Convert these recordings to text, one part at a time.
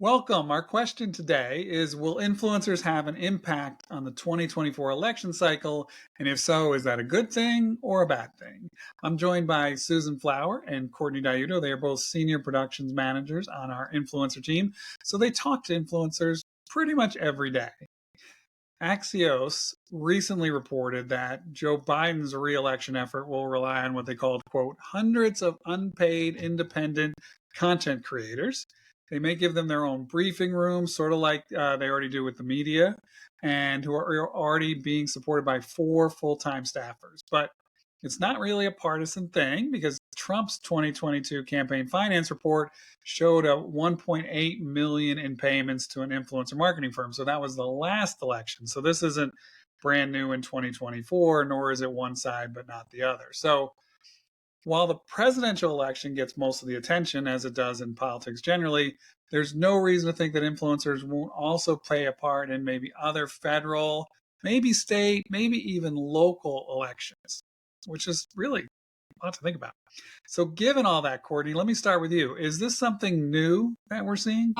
Welcome. Our question today is: will influencers have an impact on the 2024 election cycle? And if so, is that a good thing or a bad thing? I'm joined by Susan Flower and Courtney Diuto. They are both senior productions managers on our influencer team. So they talk to influencers pretty much every day. Axios recently reported that Joe Biden's reelection effort will rely on what they called, quote, hundreds of unpaid independent content creators. They may give them their own briefing rooms, sort of like they already do with the media, and who are already being supported by 4 full-time staffers. But it's not really a partisan thing because Trump's 2022 campaign finance report showed a 1.8 million in payments to an influencer marketing firm. So that was the last election. So this isn't brand new in 2024, nor is it one side but not the other. So while the presidential election gets most of the attention, as it does in politics generally, there's no reason to think that influencers won't also play a part in maybe other federal, maybe state, maybe even local elections, which is really a lot to think about. So, given all that, Courtney, let me start with you. Is this something new that we're seeing?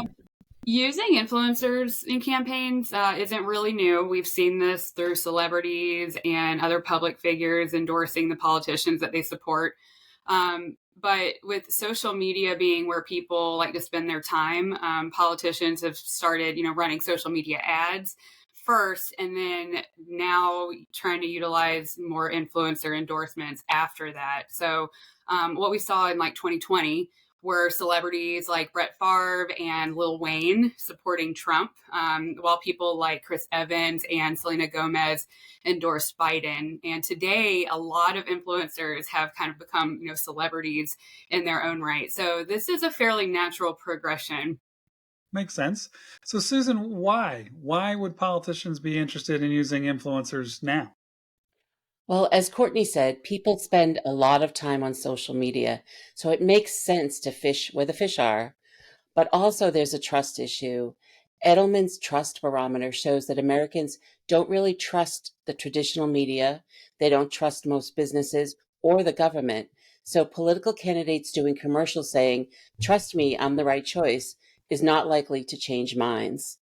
Using influencers in campaigns isn't really new. We've seen this through celebrities and other public figures endorsing the politicians that they support. But with social media being where people like to spend their time, politicians have started, running social media ads first, and then now trying to utilize more influencer endorsements after that. So, what we saw in like 2020 were celebrities like Brett Favre and Lil Wayne supporting Trump, while people like Chris Evans and Selena Gomez endorsed Biden. And today, a lot of influencers have kind of become, celebrities in their own right. So this is a fairly natural progression. Makes sense. So, Susan, why? Why would politicians be interested in using influencers now? Well, as Courtney said, people spend a lot of time on social media, so it makes sense to fish where the fish are. But also, there's a trust issue. Edelman's trust barometer shows that Americans don't really trust the traditional media, they don't trust most businesses or the government. So, political candidates doing commercials saying, trust me, I'm the right choice, is not likely to change minds.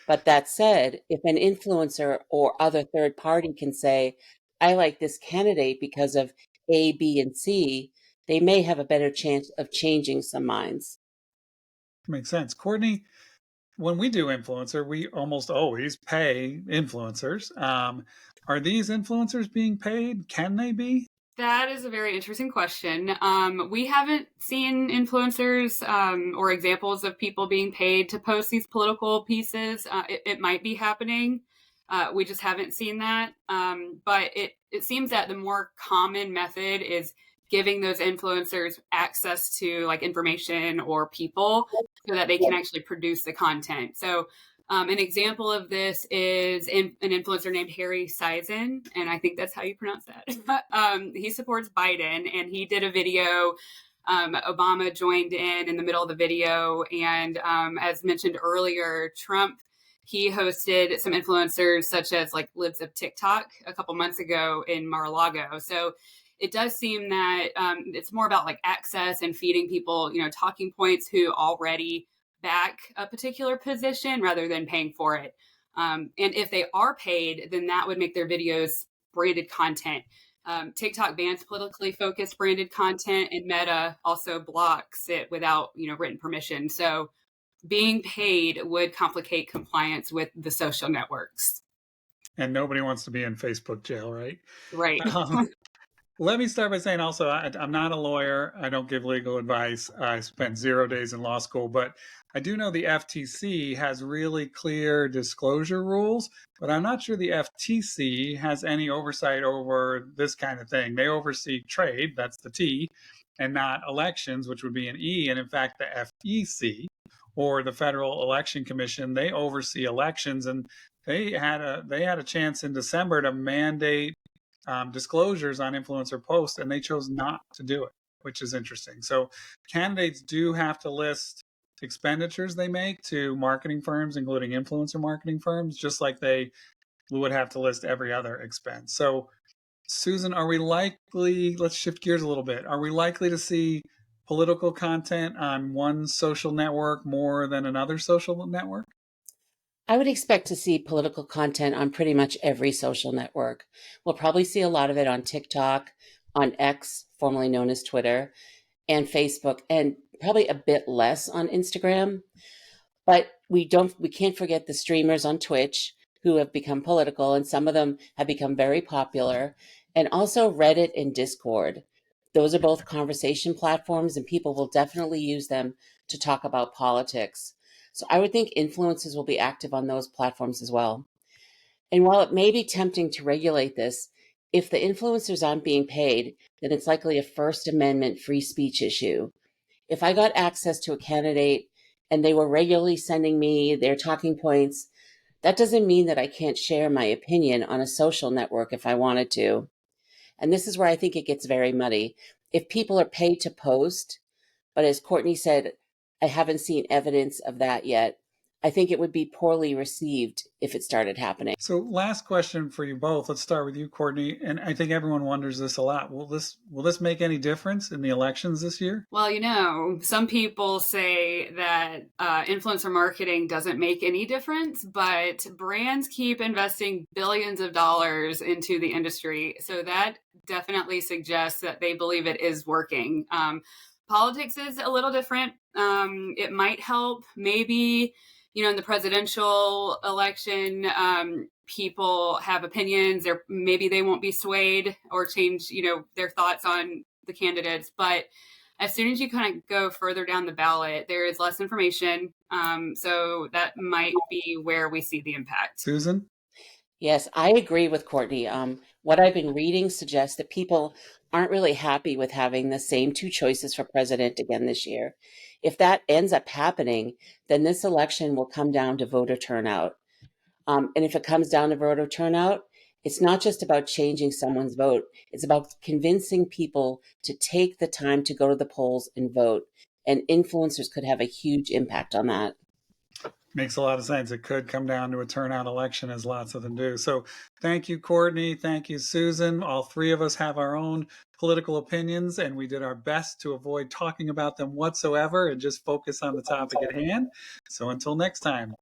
But that said, if an influencer or other third party can say, I like this candidate because of A, B, and C, they may have a better chance of changing some minds. Makes sense. Courtney, when we do influencer, we almost always pay influencers. Are these influencers being paid? Can they be? That is a very interesting question. We haven't seen influencers or examples of people being paid to post these political pieces. It might be happening. We just haven't seen that. But it seems that the more common method is giving those influencers access to like information or people so that they can actually produce the content. So an example of this is an influencer named Harry Sizen, and I think that's how you pronounce that. He supports Biden, and he did a video. Obama joined in the middle of the video, and as mentioned earlier, Trump, he hosted some influencers such as like Libs of TikTok a couple months ago in Mar-a-Lago. So it does seem that it's more about like access and feeding people, talking points who already back a particular position rather than paying for it. And if they are paid, then that would make their videos branded content. TikTok bans politically focused branded content, and Meta also blocks it without written permission. So being paid would complicate compliance with the social networks. And nobody wants to be in Facebook jail, right? Right. Um, Let me start by saying also, I'm not a lawyer. I don't give legal advice. I spent 0 days in law school, but I do know the FTC has really clear disclosure rules, but I'm not sure the FTC has any oversight over this kind of thing. They oversee trade, that's the T, and not elections, which would be an E. And in fact, the FEC, or the Federal Election Commission, they oversee elections, and they had a chance in December to mandate disclosures on influencer posts, and they chose not to do it, which is interesting. So candidates do have to list expenditures they make to marketing firms, including influencer marketing firms, just like they would have to list every other expense. So, Susan, are we likely, let's shift gears a little bit, are we likely to see political content on one social network more than another social network? I would expect to see political content on pretty much every social network. We'll probably see a lot of it on TikTok, on X, formerly known as Twitter, and Facebook, and probably a bit less on Instagram. But we can't forget the streamers on Twitch who have become political, and some of them have become very popular, and also Reddit and Discord. Those are both conversation platforms, and people will definitely use them to talk about politics. So I would think influencers will be active on those platforms as well. And while it may be tempting to regulate this, if the influencers aren't being paid, then it's likely a First Amendment free speech issue. If I got access to a candidate and they were regularly sending me their talking points, that doesn't mean that I can't share my opinion on a social network if I wanted to. And this is where I think it gets very muddy. If people are paid to post, but as Courtney said, I haven't seen evidence of that yet, I think it would be poorly received if it started happening. So last question for you both. Let's start with you, Courtney. And I think everyone wonders this a lot. Will this make any difference in the elections this year? Well, some people say that influencer marketing doesn't make any difference, but brands keep investing billions of dollars into the industry. So that definitely suggests that they believe it is working. Politics is a little different. It might help maybe, in the presidential election, people have opinions, or maybe they won't be swayed or change, their thoughts on the candidates. But as soon as you kind of go further down the ballot, there is less information. So that might be where we see the impact. Susan? Yes, I agree with Courtney. What I've been reading suggests that people aren't really happy with having the same two choices for president again this year. If that ends up happening, then this election will come down to voter turnout. And if it comes down to voter turnout, it's not just about changing someone's vote. It's about convincing people to take the time to go to the polls and vote. And influencers could have a huge impact on that. Makes a lot of sense. It could come down to a turnout election, as lots of them do. So thank you, Courtney. Thank you, Susan. All three of us have our own political opinions, and we did our best to avoid talking about them whatsoever and just focus on the topic at hand. So until next time.